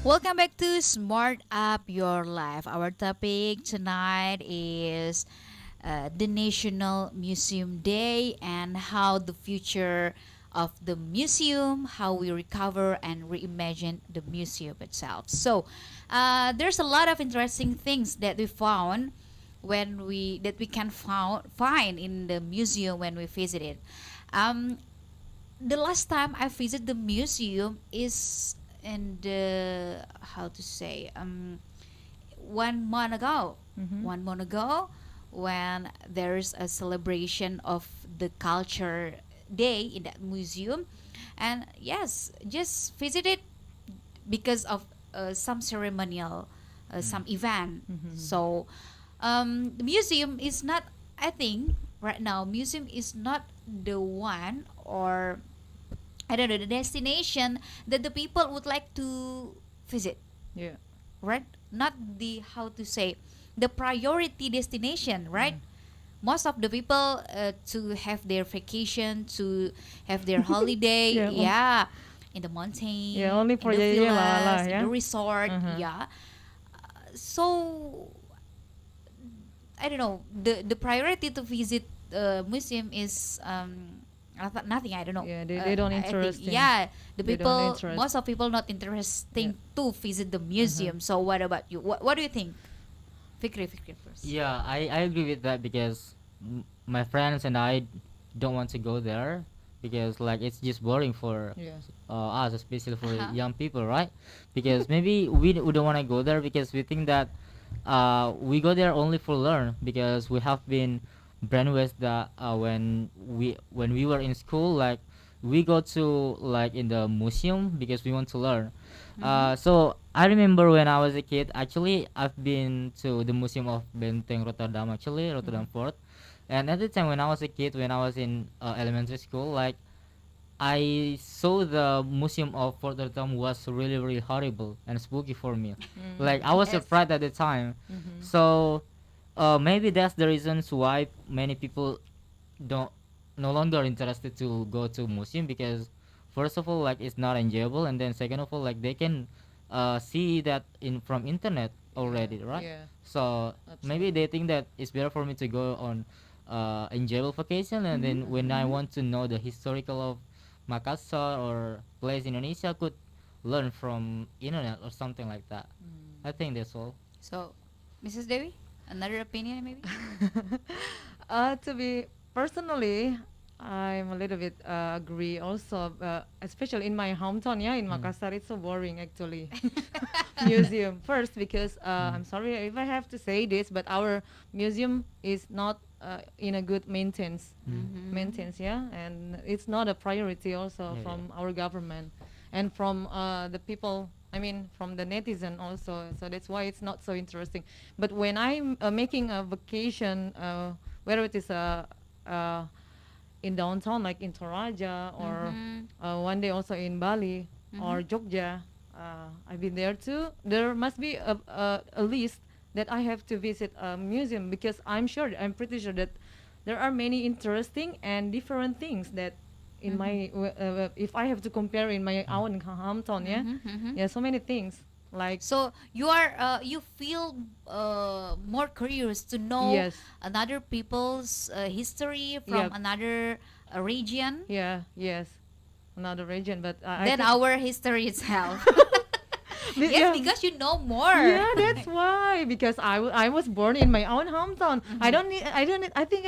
Welcome back to Smart Up Your Life. Our topic tonight is the National Museum Day and how the future of the museum, how we recover and reimagine the museum itself. So, there's a lot of interesting things that we found that we can find in the museum when we visit it. Um, the last time I visited the museum is in the how to say 1 month ago. Mm-hmm. 1 month ago, when there's a celebration of the culture day in that museum, and yes, just visit it because of some ceremonial, some event. Mm-hmm. So the museum is not. I think right now museum is not the one, or I don't know, the destination that the people would like to visit, Yeah. right? Not the how to say the priority destination, right? Most of the people to have their vacation, to have their holiday, Yeah. yeah, in the mountain, Yeah. Only in for the Yeye villas, Lala. in the Yeah. resort, Uh-huh. yeah. So I don't know, the priority to visit museum is nothing. I don't know. Yeah. They don't I think interesting. yeah, the They don't people, interest. most of people not Yeah. interesting to visit the Uh-huh. museum. So what about you? What do you think? Fikri first. Yeah, I agree with that because my friends and I don't want to go there because like it's just boring for Yeah. us, especially for Uh-huh. young people, right? Because maybe we don't want to go there because we think that we go there only for learn because we have been brainwashed that when we were in school, like we go to like in the museum because we want to learn. Mm-hmm. So I remember when I was a kid, actually I've been to the Museum of Benteng Rotterdam, actually Mm-hmm. Rotterdam Fort. And at the time when I was a kid, when I was in elementary school, like I saw the Museum of Fort Rotterdam was really really horrible and spooky for me. Mm-hmm. Like I was Yes. afraid at the time. Mm-hmm. So maybe that's the reasons why many people don't no longer interested to go to museum because first of all like it's not enjoyable, and then second of all like they can see that in from internet Yeah. already, right? Yeah. So maybe Absolutely. they think that it's better for me to go on enjoyable vacation, and Mm-hmm. then when I Mm-hmm. want to know the historical of Makassar or place in Indonesia, I could learn from internet or something like that. I think that's all. So, Mrs. Devi, another opinion maybe? To be personally, I'm a little bit agree also, especially in my hometown. Yeah, in Mm. Makassar, it's so boring actually. Museum first because Mm. I'm sorry if I have to say this, but our museum is not in a good maintenance. Mm. Mm-hmm. Maintenance, yeah, and it's not a priority also Yeah, yeah. from our government and from the people. I mean, from the netizen also. So that's why it's not so interesting. But when I'm making a vacation, whether it is uh, in downtown like in Toraja or Mm-hmm. one day also in Bali Mm-hmm. or Jogja, I've been there too. There must be a list that I have to visit a museum because I'm pretty sure that there are many interesting and different things that in Mm-hmm. my if I have to compare in my own hometown, yeah, Mm-hmm. Mm-hmm. yeah, so many things like So you are you feel more curious to know yes, another people's history yeah, from another region yeah, yes, another region, but I than think our history itself. Yes, yeah. because you know more. Yeah, that's why. Because I was born in my own hometown. I Mhm. don't need. I don't. Need, I think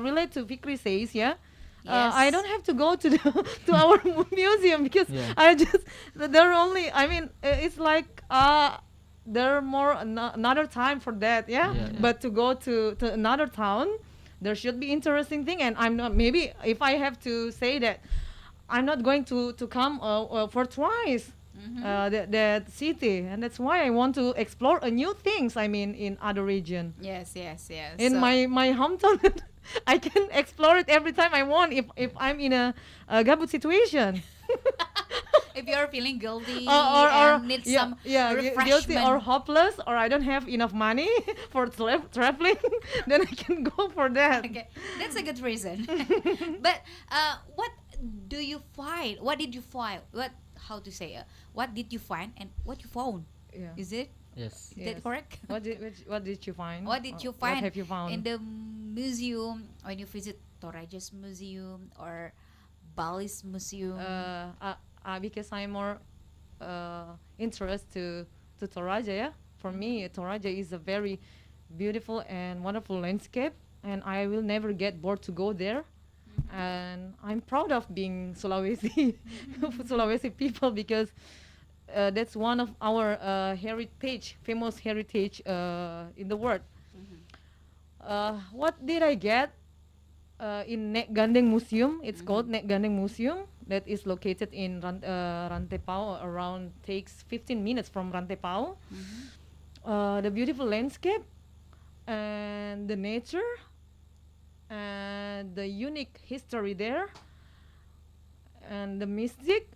relate to Fikri says. Yeah. I Yes. don't have to go to the to our museum because Yeah. I just there are only. I mean, it's like there are more another time for that. Yeah. Yeah, yeah. But to go to another town, there should be interesting thing. And I'm not. Maybe if I have to say that, I'm not going to come for twice Mm-hmm. that city, and that's why I want to explore a new things. I mean, in other region, Yes, yes, yes. in So, my hometown, I can explore it every time I want. If I'm in a gabut situation, if you're feeling guilty or and need yeah, some yeah, guilty or refreshment. hopeless, or I don't have enough money for traveling, then I can go for that. Okay, that's a good reason. But what do you find? What did you find? What how to say, what did you find and what you found? Yeah. Is it? Yes. Is that Yes. correct? What did you find? What did you What find have you found? in the museum when you visit Toraja's museum or Bali's museum? Because I'm more interested to Toraja. Yeah, for me, Toraja is a very beautiful and wonderful landscape, and I will never get bored to go there. And I'm proud of being Sulawesi, Sulawesi people, because that's one of our heritage, famous heritage in the world. What did I get in Nek Gandeng Museum? It's called Nek Gandeng Museum. That is located in Rantepao. Around takes 15 minutes from Rantepao. The beautiful landscape and the nature and the unique history there and the music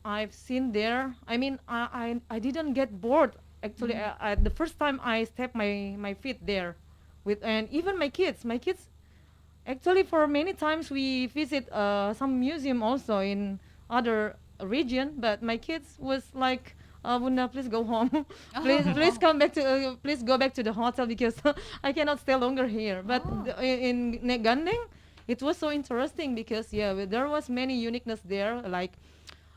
I've seen there. I mean, I didn't get bored. Actually, the first time I stepped my feet there, and even my kids. My kids, actually, for many times we visit some museum also in other region, but my kids was like, Bunda, please go home. Please come back to, please go back to the hotel because I cannot stay longer here. But in Nek Gandeng, it was so interesting because there was many uniqueness there, like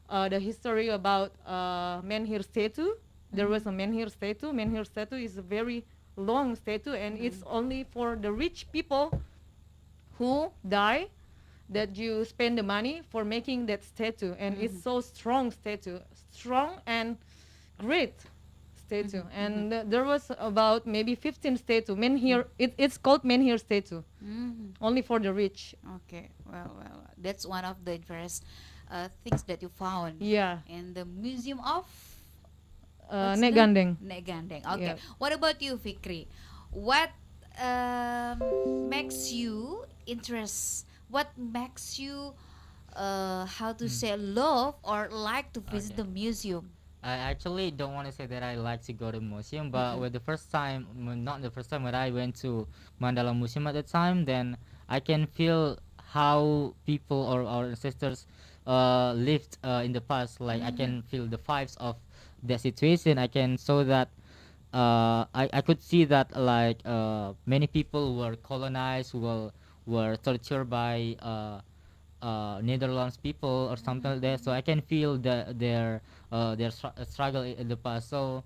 the history about Menhir statue. There was a Menhir statue. Menhir statue is a very long statue, and it's only for the rich people who die that you spend the money for making that statue, and it's so strong statue, strong and great statue. And there was about maybe 15 statue. Menhir, it's called Menhir statue, only for the rich. Okay, well, that's one of the interest things that you found Yeah, in the museum of what's Nek the- Gandeng. Nek Gandeng. Okay. Yeah. What about you, Fikri? What makes you interest? What makes you how to say love or like to visit Okay. the museum? I actually don't want to say that I like to go to museum, but with the first time, not the first time, when I went to Mandala Museum at the time, then I can feel how people or our ancestors lived in the past. Like I can feel the vibes of the situation. I can show that I could see that like many people were colonized, were tortured by Netherlands people or something like that. So I can feel their struggle in the past. So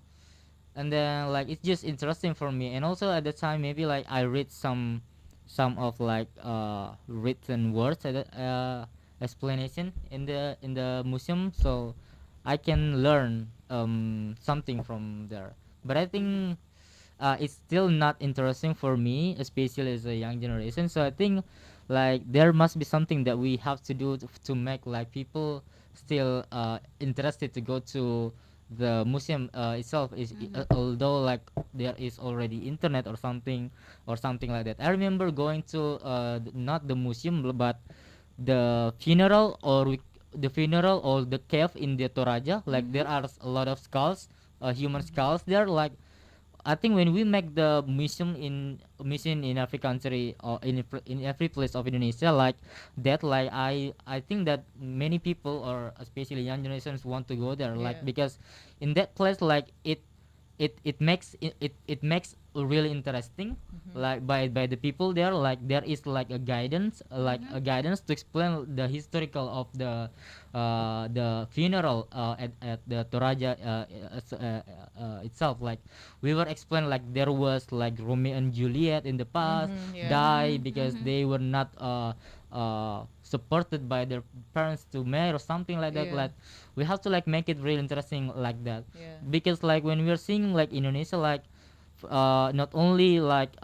and then like it's just interesting for me. And also at the time maybe like I read some of like written words explanation in the museum. So I can learn something from there. But I think it's still not interesting for me, especially as a young generation. So I think like there must be something that we have to do to make like people still interested to go to the museum itself. Although like there is already internet or something like that. I remember going to not the museum but the funeral or the cave in the Toraja. Like there are a lot of skulls, human skulls there. Like I think when we make the museum in every country or in every place of Indonesia like that, like I think that many people or especially young generations want to go there, like Yeah. because in that place like it makes really interesting, like by the people there. Like there is like a guidance, like a guidance to explain the historical of the funeral at the Toraja itself. Like we were explained like there was like Romeo and Juliet in the past Yeah. die because they were not supported by their parents to marry or something like that. Yeah. Like we have to like make it really interesting like that, Yeah. because like when we are seeing like Indonesia, like not only like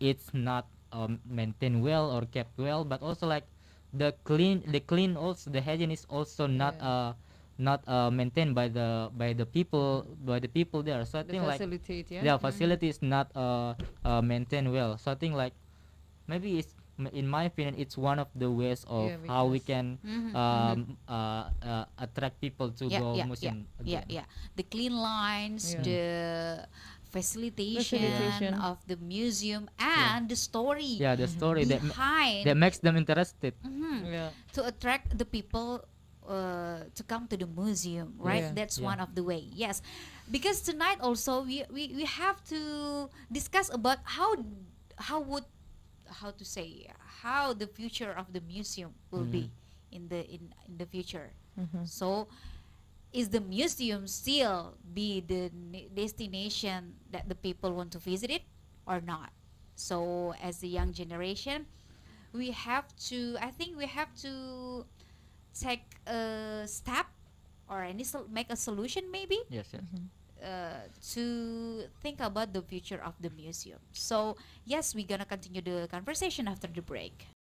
it's not maintained well or kept well, but also like the clean also the hygiene is also not Yeah. maintained by the people there. So I The think like facilitate, yeah. the facility is not maintained well. So I think like maybe in my opinion it's one of the ways of Yeah, how we because- can attract people to Yeah, go yeah, museum yeah, again. yeah. The clean lines, Yeah. the facilitation, Facilitation. of the museum, and the story Yeah, the story behind that makes them interested. Mhm. Yeah. to attract the people to come to the museum, right? Yeah. That's Yeah. one of the way. Yes, because tonight also we have to discuss about how would how to say how the future of the museum will be in the future. Mhm. So is the museum still be the destination that the people want to visit it or not? So as the young generation, we have to, I think we have to take a step or make a solution maybe Yes, yes. to think about the future of the museum. So yes, we're gonna continue the conversation after the break.